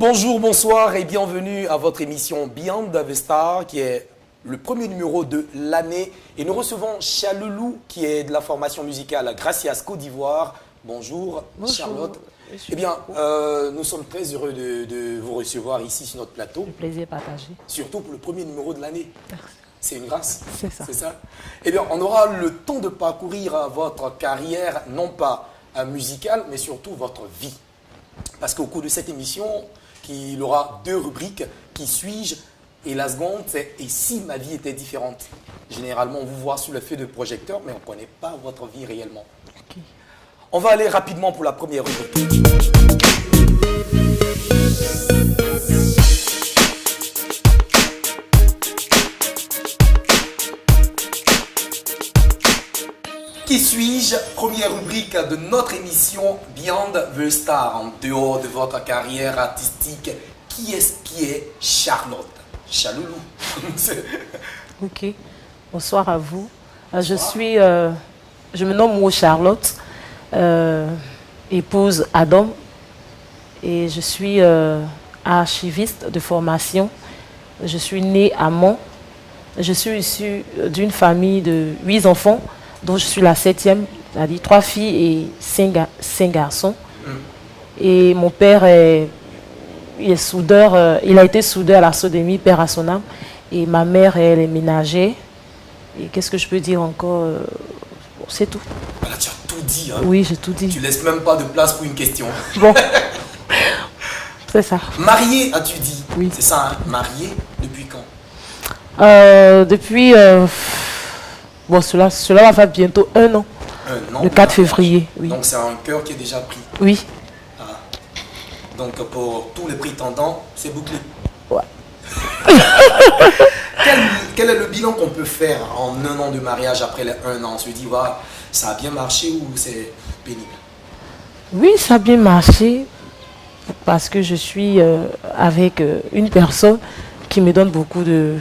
Bonjour, bonsoir et bienvenue à votre émission Beyond the Star qui est le premier numéro de l'année. Et nous recevons Chaloulou qui est de la formation musicale Gracias Côte d'Ivoire. Bonjour, Charlotte. Eh bien, nous sommes très heureux de vous recevoir ici sur notre plateau. Le plaisir partagé. Surtout pour le premier numéro de l'année. C'est une grâce. C'est ça. C'est ça. Eh bien, on aura le temps de parcourir votre carrière, non pas musicale, mais surtout votre vie. Parce qu'au cours de cette émission, il aura deux rubriques, Qui suis-je? Et la seconde, c'est Et si ma vie était différente? Généralement, on vous voit sous le feu de projecteur, mais on ne connaît pas votre vie réellement. Okay. On va aller rapidement pour la première rubrique. Qui suis-je? Première rubrique de notre émission Beyond the Star. En dehors de votre carrière artistique, qui est Charlotte? Chaloulou. Ok. Bonsoir à vous. Je me nomme Charlotte, épouse Adam, et je suis archiviste de formation. Je suis née à Mans. Je suis issue d'une famille de 8 enfants, dont je suis la 7e, c'est-à-dire 3 filles et 5 garçons. Et mon père il est soudeur, il a été soudeur à la Sodémie, père à son âme. Et ma mère, elle est ménagère. Et qu'est-ce que je peux dire encore? C'est tout. Voilà, tu as tout dit. Hein. Oui, j'ai tout dit. Tu laisses même pas de place pour une question. Bon, c'est ça. Mariée, as-tu dit? Oui. C'est ça, hein? Mariée depuis quand? Depuis... bon, cela va faire bientôt 1 an. Le 4 février, oui. Donc c'est un cœur qui est déjà pris. Oui. Ah. Donc pour tous les prétendants, c'est bouclé. Ouais. Quel est le bilan qu'on peut faire en 1 an de mariage après les 1 an? On se dit, ouais, ça a bien marché ou c'est pénible? Oui, ça a bien marché parce que je suis avec une personne qui me donne beaucoup de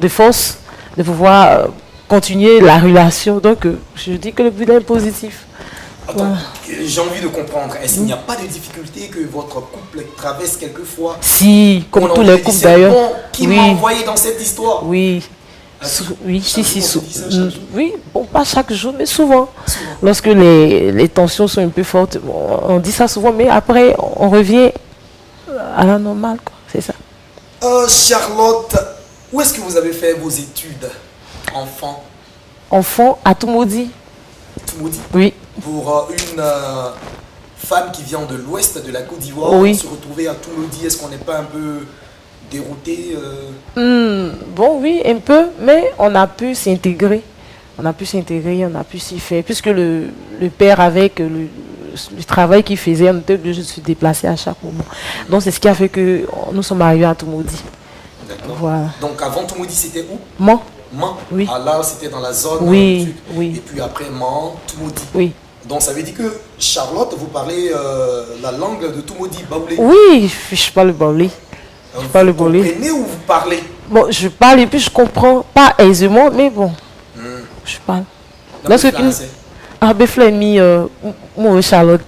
force de pouvoir continuer la relation. Donc, je dis que le bilan est positif. Attends, j'ai envie de comprendre. Est-ce qu'il n'y a pas de difficulté que votre couple traverse quelquefois? Si, comme tous les couples d'ailleurs. Bon, qui m'a envoyé dans cette histoire? Oui. Oui, oui, bon, pas chaque jour, mais souvent. Lorsque les tensions sont un peu fortes, on dit ça souvent, mais après, on revient à la normale, quoi. C'est ça. Charlotte, où est-ce que vous avez fait vos études, enfant? Enfant à Toumoudi. Toumoudi? Oui. Pour une femme qui vient de l'ouest de la Côte d'Ivoire, oui. Se retrouver à Toumoudi, est-ce qu'on n'est pas un peu dérouté? Bon, oui, un peu, mais on a pu s'intégrer. On a pu s'y faire. Puisque le père, avec le travail qu'il faisait, on était obligé de se déplacer à chaque moment. Donc, c'est ce qui a fait que nous sommes arrivés à Toumoudi. D'accord. Voilà. Donc, avant Toumoudi, c'était où? Mans. Mans. Oui. Ah, là, c'était dans la zone. Oui, oui. Et puis après, Mans, Toumoudi. Oui. Donc, ça veut dire que Charlotte, vous parlez la langue de Toumoudi, Baoulé? Oui, je parle Baoulé. Je parle Baoulé. Vous comprenez ou vous parlez? Bon, je parle et puis je comprends pas aisément, mais bon, je parle. Lorsque tu... Ah, Beflemi, moi, Charlotte.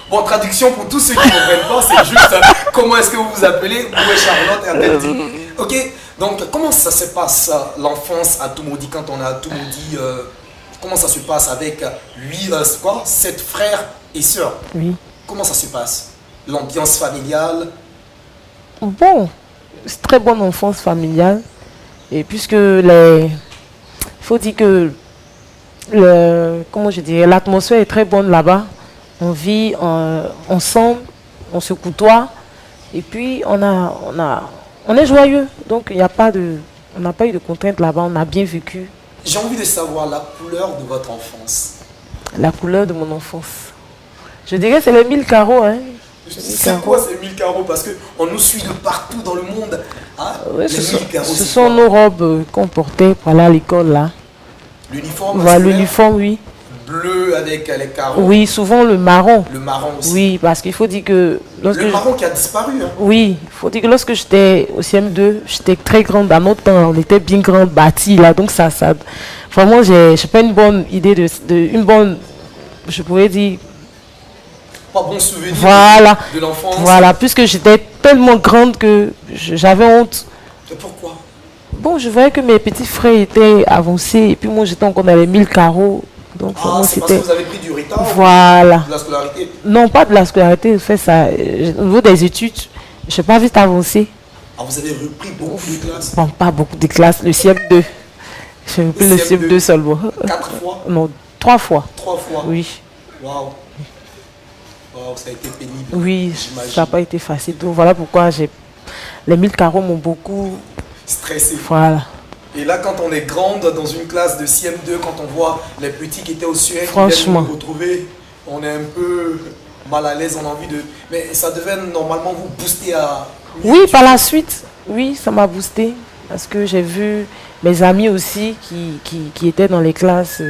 Bon, traduction pour tous ceux qui ne comprennent pas, c'est juste comment est-ce que vous vous appelez? Où est Charlotte? Et dit. Ok, donc comment ça se passe l'enfance à Toumoudi quand on est à Toumoudi? Comment ça se passe avec 7 frères et sœurs? Oui. Comment ça se passe? L'ambiance familiale? Bon, c'est très bonne enfance familiale. Et puisque il faut dire que comment je dirais, l'atmosphère est très bonne là-bas. On vit ensemble, on se côtoie. Et puis on est joyeux. Donc on n'a pas eu de contraintes là-bas. On a bien vécu. J'ai envie de savoir la couleur de votre enfance. La couleur de mon enfance. Je dirais que c'est les 1000 carreaux. Hein. C'est quoi ces 1000 carreaux? Parce qu'on nous suit de partout dans le monde. Hein? Ouais, ce sont nos robes qu'on portait pour aller à l'école là. L'uniforme? Voilà, l'uniforme, oui. Bleu avec les carreaux? Oui, souvent le marron. Le marron aussi? Oui, parce qu'il faut dire que... Le marron qui a disparu. Hein? Oui, il faut dire que lorsque j'étais au CM2, j'étais très grande. À notre temps, on était bien grande, bâtie là. Donc ça vraiment, j'ai pas une bonne idée une bonne... Je pourrais dire... Pas bon souvenir voilà, de l'enfance. Voilà, puisque j'étais tellement grande que j'avais honte. Et pourquoi? Bon, je voyais que mes petits frères étaient avancés et puis moi j'étais encore dans les 1000 carreaux. Donc Ah, c'est parce que vous avez pris du retard voilà. de la scolarité? Non, pas de la scolarité, je fais ça. Au niveau des études, je n'ai pas vite avancé. Ah, vous avez repris beaucoup de classes? Bon, pas beaucoup de classes, le CM2. J'ai repris le CM2 seulement. 4 fois? Non, 3 fois. 3 fois? Oui. Waouh. Waouh, ça a été pénible. Oui, ça n'a pas été facile. Donc voilà pourquoi les 1000 carreaux m'ont beaucoup stressé. Voilà. Et là, quand on est grande dans une classe de CM2, quand on voit les petits qui étaient au CM, franchement, qui viennent nous retrouver, on est un peu mal à l'aise, on a envie de... Mais ça devait normalement vous booster à... Oui, par la suite, oui, ça m'a boosté. Parce que j'ai vu mes amis aussi qui étaient dans les classes,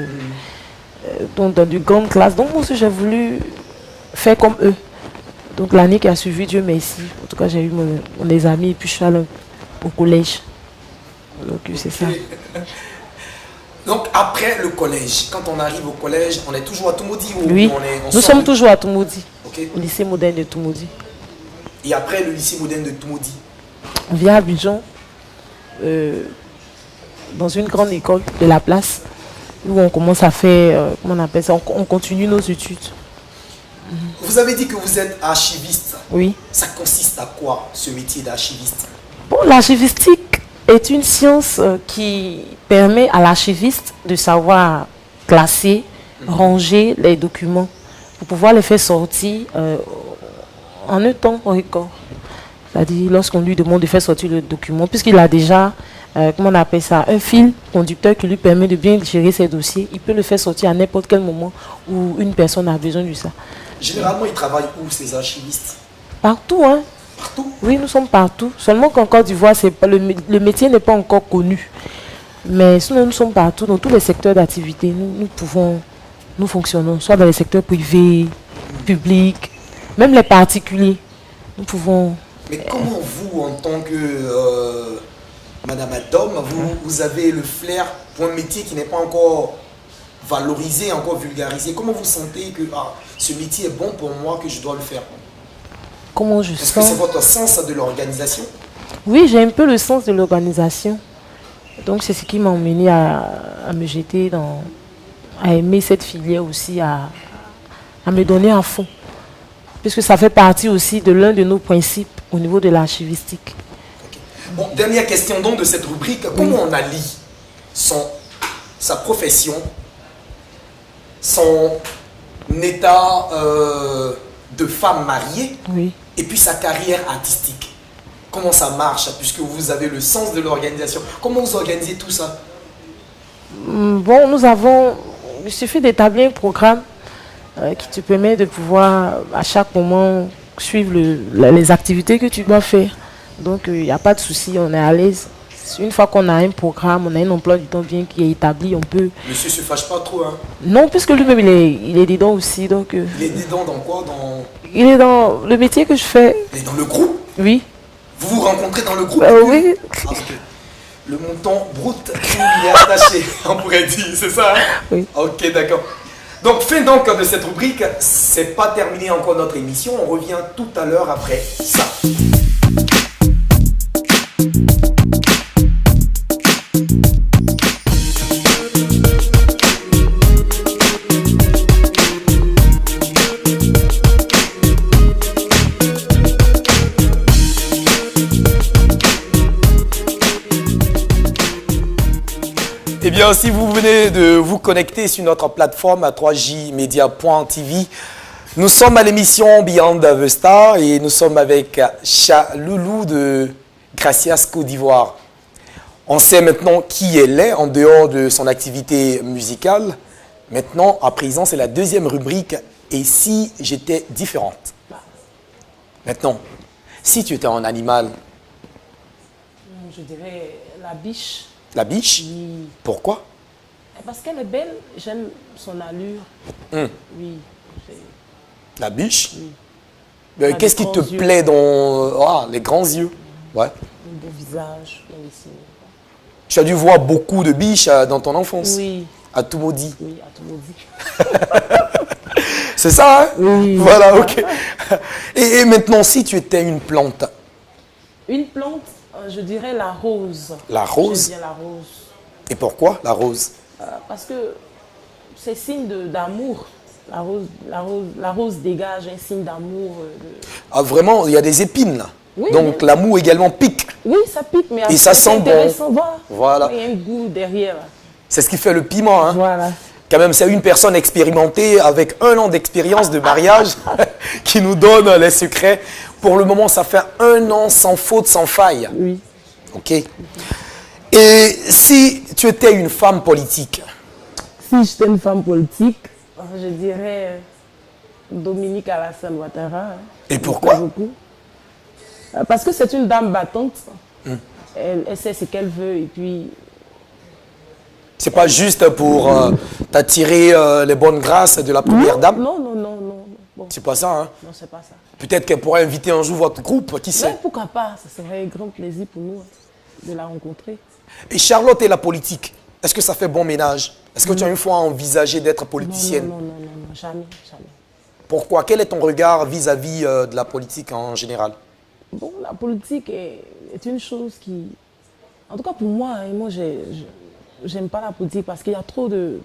donc dans de grandes classes. Donc moi aussi, j'ai voulu faire comme eux. Donc l'année qui a suivi, Dieu merci. En tout cas, j'ai eu mes amis et puis je suis allée au collège. Donc c'est ça. Donc après le collège, quand on arrive au collège, on est toujours à Toumoudi ou oui, nous sommes toujours à Toumoudi, au lycée moderne de Toumoudi. Et après le lycée moderne de Toumoudi, on vient à Abidjan, dans une grande école de la place, où on commence à faire, comment on appelle ça, on continue nos études. Vous avez dit que vous êtes archiviste. Oui. Ça consiste à quoi, ce métier d'archiviste? Bon, l'archivistique est une science qui permet à l'archiviste de savoir classer, ranger les documents pour pouvoir les faire sortir en un temps record. C'est-à-dire lorsqu'on lui demande de faire sortir le document, puisqu'il a déjà, comment on appelle ça, un fil conducteur qui lui permet de bien gérer ses dossiers, il peut le faire sortir à n'importe quel moment où une personne a besoin de ça. Généralement, ils travaillent où, ces archivistes? Partout, hein. Partout? Oui, nous sommes partout. Seulement qu'en Côte d'Ivoire, le métier n'est pas encore connu. Mais sinon, nous sommes partout, dans tous les secteurs d'activité. Nous fonctionnons, soit dans les secteurs privés, publics, même les particuliers. Nous pouvons... Mais comment vous, en tant que Madame Adom, vous avez le flair pour un métier qui n'est pas encore valorisé, encore vulgarisé? Comment vous sentez que ce métier est bon pour moi, que je dois le faire? Comment je sens? Est-ce que c'est votre sens de l'organisation? Oui, j'ai un peu le sens de l'organisation. Donc c'est ce qui m'a emmené à me jeter à aimer cette filière aussi, à me donner à fond. Puisque ça fait partie aussi de l'un de nos principes au niveau de l'archivistique. Okay. Bon, dernière question donc de cette rubrique. Comment on allie sa profession, son état de femme mariée, et puis sa carrière artistique? Comment ça marche, puisque vous avez le sens de l'organisation? Comment vous organisez tout ça? Bon, il suffit d'établir un programme qui te permet de pouvoir à chaque moment suivre les activités que tu dois faire. Donc il n'y a pas de souci, on est à l'aise. Une fois qu'on a un programme, on a un emploi du temps bien qui est établi, on peut... Monsieur se fâche pas trop, hein? Non, puisque lui-même il est dedans aussi. Donc, il est dedans dans quoi? Il est dans le métier que je fais. Il est dans le groupe? Oui. Vous vous rencontrez dans le groupe? Oui. Le montant brut, il est attaché, on pourrait dire, c'est ça, hein? Oui. Ok, d'accord. Donc, fin donc de cette rubrique, c'est pas terminé encore notre émission, on revient tout à l'heure après ça. Eh bien, si vous venez de vous connecter sur notre plateforme à 3jmedia.tv, nous sommes à l'émission Beyond the Star et nous sommes avec Chaloulou de Gracias Côte d'Ivoire. On sait maintenant qui elle est en dehors de son activité musicale. Maintenant, à présent, c'est la deuxième rubrique. Et si j'étais différente? Maintenant, si tu étais un animal? Je dirais la biche. La biche? Oui. Pourquoi? Parce qu'elle est belle, j'aime son allure. Oui. La biche? Oui. Qu'est-ce qui te plaît dans les grands yeux? Ouais. Le beau visage, bien ici. Tu as dû voir beaucoup de biches dans ton enfance? Oui. À Toumoudi? Oui, à Toumoudi. C'est ça, hein? Oui. Voilà, ok. Et maintenant, si tu étais une plante? Une plante, je dirais la rose. La rose? J'aime bien la rose. Et pourquoi la rose? Parce que c'est signe d'amour. La rose dégage un signe d'amour. Ah, vraiment, il y a des épines là. Oui, Donc l'amour également pique. Oui, ça pique, mais Et ça sent bon. Voilà. Il y a un goût derrière. C'est ce qui fait le piment. Hein. Voilà. Quand même, c'est une personne expérimentée avec 1 an d'expérience de mariage qui nous donne les secrets. Pour le moment, ça fait 1 an sans faute, sans faille. Oui. Ok. Et si tu étais une femme politique? Si j'étais une femme politique, je dirais Dominique Alassane Ouattara. Hein. Et pourquoi? Beaucoup. Parce que c'est une dame battante. Elle sait ce qu'elle veut et puis... C'est pas juste pour t'attirer les bonnes grâces de la première dame? Non. Bon. C'est pas ça, hein? Non, c'est pas ça. Peut-être qu'elle pourrait inviter un jour votre groupe, qui sait? Mais pourquoi pas? Ça serait un grand plaisir pour nous de la rencontrer. Et Charlotte et la politique, est-ce que ça fait bon ménage? Est-ce que tu as une fois envisagé d'être politicienne? Non, jamais. Pourquoi? Quel est ton regard vis-à-vis de la politique en général? Bon, la politique est une chose qui... En tout cas pour moi, j'aime pas la politique parce qu'il y a trop de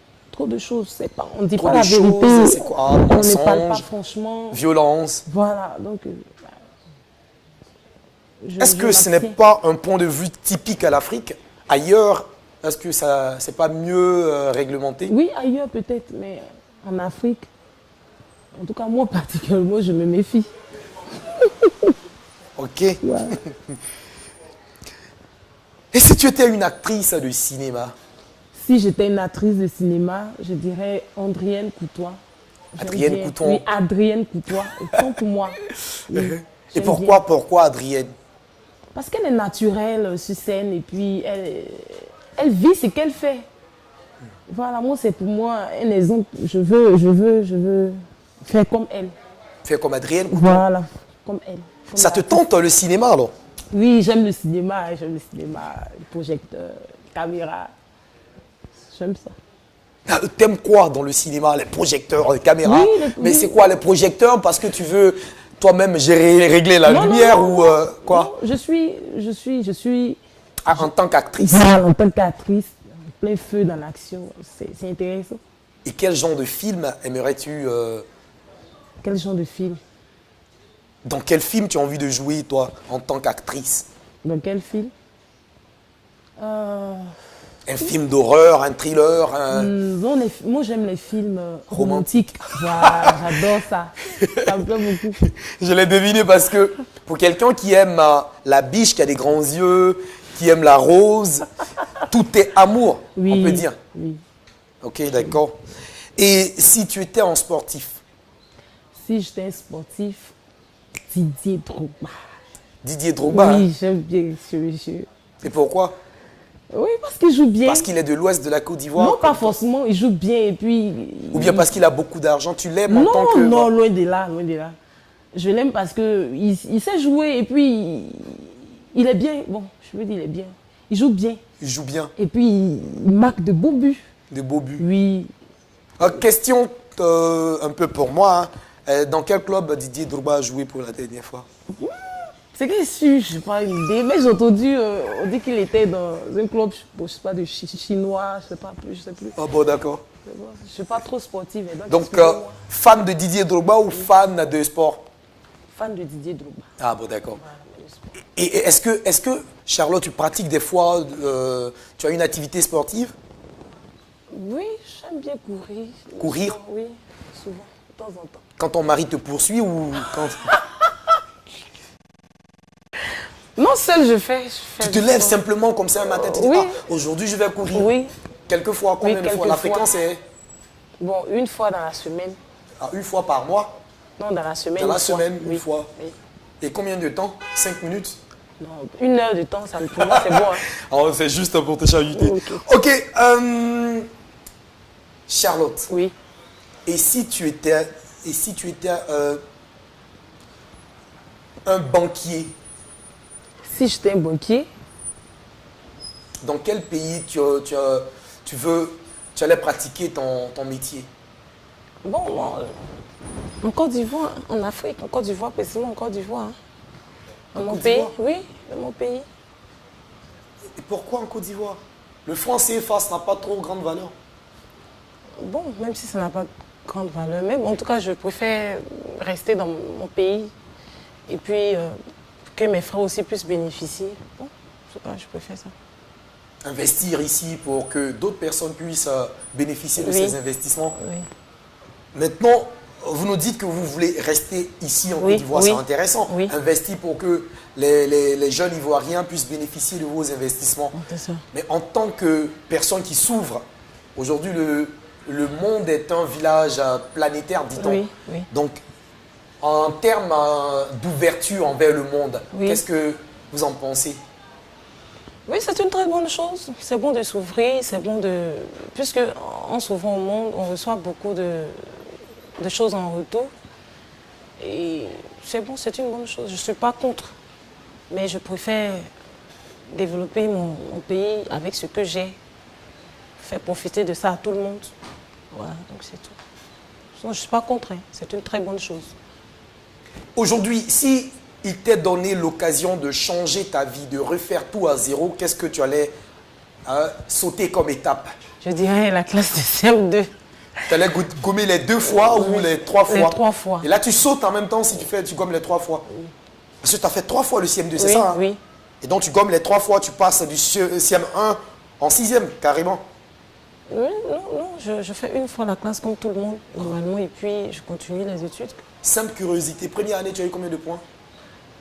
choses. On ne dit Trop pas de la vérité. choses, c'est quoi? On ne parle Mensonge, pas franchement. violence. Voilà, donc... Est-ce que ce n'est pas un point de vue typique à l'Afrique? Ailleurs, est-ce que ça c'est pas mieux réglementé? Oui, ailleurs peut-être, mais en Afrique, en tout cas moi particulièrement, je me méfie. Ok. Ouais. Et si tu étais une actrice de cinéma? Si j'étais une actrice de cinéma, je dirais Andrienne Coutois. Adrienne Couton. Oui, Adrienne Coutois. Autant pour moi. Oui, Et j'aime pourquoi Adrienne? Parce qu'elle est naturelle sur scène et puis elle vit ce qu'elle fait. Voilà, moi c'est pour moi un exemple. Je veux faire comme elle. Faire comme Adrienne Couton. Voilà, comme elle. Comme Ça te l'artiste. tente le cinéma alors? Oui, j'aime le cinéma, le projecteur, la caméra. J'aime ça. T'aimes quoi dans le cinéma? Les projecteurs, les caméras? Oui, Mais c'est quoi les projecteurs? Parce que tu veux toi-même régler la lumière ou quoi? Non, je suis Ah, en tant qu'actrice. voilà, en tant qu'actrice, en plein feu dans l'action. C'est intéressant. Et quel genre de film aimerais-tu Quel genre de film? Dans quel film tu as envie de jouer toi en tant qu'actrice? Dans quel film? Un film d'horreur, un thriller, Moi, j'aime les films romantiques. Voilà, j'adore ça. Ça me plaît beaucoup. Je l'ai deviné parce que pour quelqu'un qui aime la biche, qui a des grands yeux, qui aime la rose, tout est amour, Oui, on peut dire. oui. Ok, d'accord. Et si tu étais un sportif? Si j'étais un sportif, Didier Drogba. Didier Drogba, hein? Oui, j'aime bien ce monsieur. Et pourquoi? Oui, parce qu'il joue bien. Parce qu'il est de l'ouest de la Côte d'Ivoire? Non, pas forcément, il joue bien et puis... Ou bien parce qu'il a beaucoup d'argent? Tu l'aimes en tant que... Non, loin de là, loin de là. Je l'aime parce qu'il sait jouer et puis il est bien. Bon, je veux dire, il est bien. Il joue bien. Il joue bien, Et puis il marque de beaux buts. de beaux buts. Oui. Question un peu pour moi. Hein. Dans quel club Didier Drogba a joué pour la dernière fois? C'est que je n'ai pas une idée, mais j'ai entendu, on dit qu'il était dans un club, je sais pas, de chinois, je sais pas plus, je sais plus. Ah bon, d'accord. Je suis pas trop sportive. Donc, excusez-moi. fan de Didier Drogba ou fan de sport? Fan de Didier Drogba. Ah bon, d'accord. Voilà, le sport. Et est-ce que, Charlotte, tu pratiques des fois, tu as une activité sportive? Oui, j'aime bien courir. Courir? Souvent, oui, souvent, de temps en temps. Quand ton mari te poursuit ou quand... Non, seul je fais. Tu te lèves simplement comme ça un matin, tu dis, Oui. ah, aujourd'hui je vais courir. Oui. Quelquefois, combien de fois? quelques La fois. fréquence est Bon, une fois dans la semaine. une fois par mois? Non, dans la semaine. Dans la une fois. semaine, une Oui. fois. Oui. Et combien de temps? 5 minutes? Non, 1 heure de temps, pour moi, c'est bon. Hein. Alors, c'est juste pour te chahuter. Ok. Ok, Charlotte, Oui. et si tu étais un banquier, Si j'étais un banquier, dans quel pays tu allais pratiquer ton métier? bon, en Côte d'Ivoire, en Afrique, en Côte d'Ivoire, précisément en Côte d'Ivoire. Hein. Dans mon pays, oui, dans mon pays. Et pourquoi en Côte d'Ivoire? Le franc CFA, ça n'a pas trop grande valeur. Bon, même si ça n'a pas grande valeur, même en tout cas, je préfère rester dans mon pays et puis que mes frères aussi puissent bénéficier. Bon, en tout cas, je préfère ça. Investir ici pour que d'autres personnes puissent bénéficier de Oui. ces investissements. Oui. Maintenant, vous nous dites que vous voulez rester ici en Oui, Côte d'Ivoire, oui. c'est intéressant. Oui. Investir pour que les jeunes Ivoiriens puissent bénéficier de vos investissements. C'est ça. Mais en tant que personne qui s'ouvre, aujourd'hui le monde est un village planétaire, dit-on. Oui, oui. Donc, en termes d'ouverture envers le monde, Oui. qu'est-ce que vous en pensez? Oui, c'est une très bonne chose. C'est bon de s'ouvrir, c'est bon de... Puisque en s'ouvrant au monde, on reçoit beaucoup de choses en retour. Et c'est bon, c'est une bonne chose. Je ne suis pas contre. Mais je préfère développer mon pays avec ce que j'ai. Faire profiter de ça à tout le monde. Voilà, donc c'est tout. Sinon, je ne suis pas contre. Hein. C'est une très bonne chose. Aujourd'hui, si il t'est donné l'occasion de changer ta vie, de refaire tout à zéro, qu'est-ce que tu allais sauter comme étape? Je dirais la classe de CM2. Tu allais gommer les 2 fois ou les 3 fois? Les 3 fois. Et là, tu sautes en même temps si tu gommes les 3 fois. Parce que tu as fait 3 fois le CM2, c'est Oui, ça? Hein? oui. Et donc, tu gommes les 3 fois, tu passes du CM1 en 6e, carrément. Oui, non, je fais une fois la classe comme tout le monde, normalement, et puis je continue les études. Simple curiosité, première année, tu as eu combien de points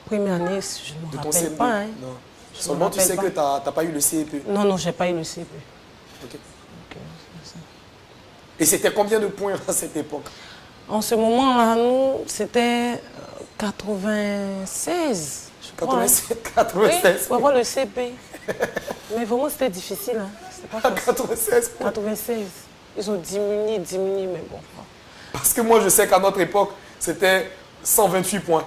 Première année, je ne de me ton rappelle CM2? pas. Hein. Non. Je Seulement, me tu sais rappelle que tu n'as pas eu le CEP. Non, je n'ai pas eu le CP. Ok. Donc, c'est ça. Et c'était combien de points à cette époque? En ce moment-là, nous, c'était 96, je crois. 96, Oui, 96 pour avoir le CP. Mais vraiment, c'était difficile. Hein. C'était pas facile. 96 points. 96. Ils ont diminué, mais bon. Parce que moi, je sais qu'à notre époque, c'était 128 points.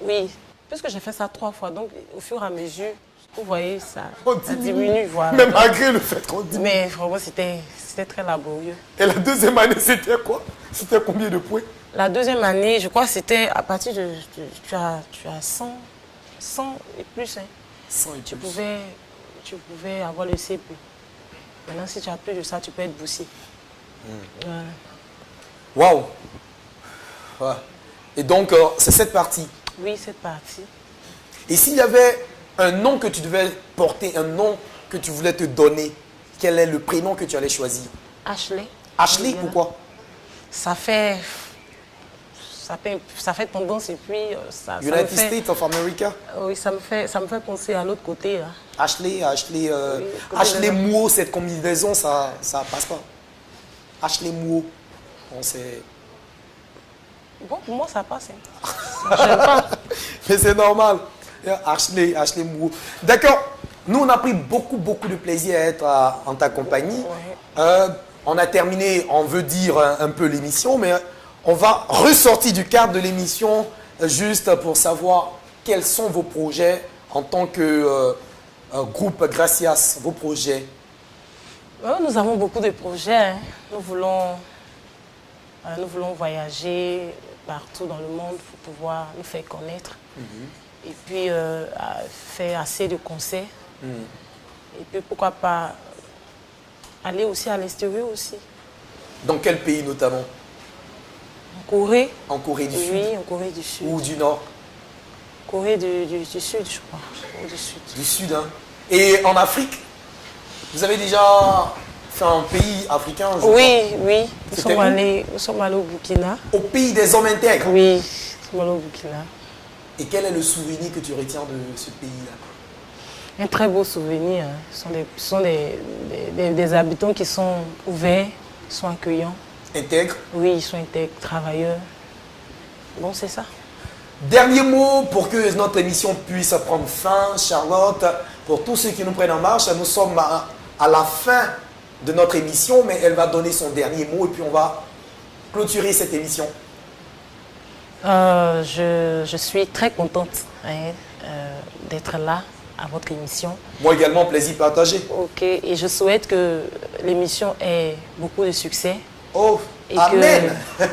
Oui, puisque j'ai fait ça 3 fois, donc au fur et à mesure, vous voyez, ça On diminue. Voilà. Mais malgré le fait qu'on diminue. Mais vraiment, c'était très laborieux. Et la deuxième année, c'était quoi? C'était combien de points? La deuxième année, je crois que c'était à partir de... Tu as 100 et plus. Hein. 100 et Tu plus. pouvais avoir le CP. Maintenant, si tu as plus de ça, tu peux être boursier. Voilà. Waouh! Ouais. Et donc, c'est cette partie. Oui, cette partie. Et s'il y avait un nom que tu devais porter, un nom que tu voulais te donner, quel est le prénom que tu allais choisir? Ashley. Ashley, Voilà. pourquoi? Ça fait tendance et puis ça me United fait... States of America? Oui, ça me fait penser à l'autre côté. Là. Ashley, côté Ashley de la- Mouo, cette combinaison, ça passe pas. Ashley Mouo. Bon, c'est... Bon, pour moi, ça passe. Hein. J'aime pas. Mais c'est normal. Ashley Mouo. D'accord. Nous, on a pris beaucoup de plaisir à être en ta compagnie. Ouais. On a terminé, on veut dire un peu l'émission, mais on va ressortir du cadre de l'émission juste pour savoir quels sont vos projets en tant que groupe Gracias, vos projets. Nous avons beaucoup de projets. Hein. Nous voulons voyager partout dans le monde pour pouvoir nous faire connaître. Et puis faire assez de concerts. Et puis pourquoi pas aller aussi à l'extérieur aussi. Dans quel pays notamment? En Corée. En Corée du Sud Oui, en Corée du Sud. ou du Nord? Corée du Sud, je crois. Ou du Sud. Du Sud, hein. Et en Afrique, vous avez déjà fait un pays africain, je crois. Oui. Nous C'était sommes allés au Burkina. Au pays des hommes intègres. Oui, nous sommes allés au Burkina. Et quel est le souvenir que tu retiens de ce pays-là? Un très beau souvenir. Hein. Ce sont des habitants qui sont ouverts, qui sont accueillants. Intègre. Oui, ils sont intègres, travailleurs. Bon, c'est ça. Dernier mot pour que notre émission puisse prendre fin, Charlotte. Pour tous ceux qui nous prennent en marche, nous sommes à la fin de notre émission, mais elle va donner son dernier mot et puis on va clôturer cette émission. Je suis très contente d'être là à votre émission. Moi également, plaisir partagé. Ok, et je souhaite que l'émission ait beaucoup de succès. Oh, Et amen. que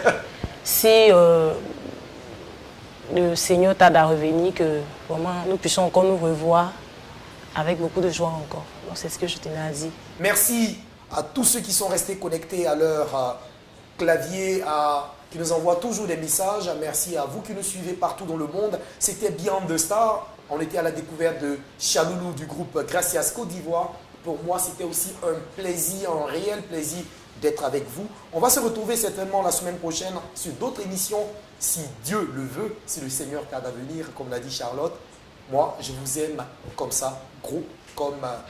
si le Seigneur tarde à revenir, que vraiment nous puissions encore nous revoir avec beaucoup de joie encore. Donc c'est ce que je tenais à dire. Merci à tous ceux qui sont restés connectés à leur clavier, qui nous envoient toujours des messages. Merci à vous qui nous suivez partout dans le monde. C'était Beyond the Star. On était à la découverte de Chaloulou du groupe Gracias Côte d'Ivoire. Pour moi, c'était aussi un plaisir, un réel plaisir d'être avec vous. On va se retrouver certainement la semaine prochaine sur d'autres émissions, si Dieu le veut, si le Seigneur tarde à venir, comme l'a dit Charlotte. Moi, je vous aime comme ça, gros, comme un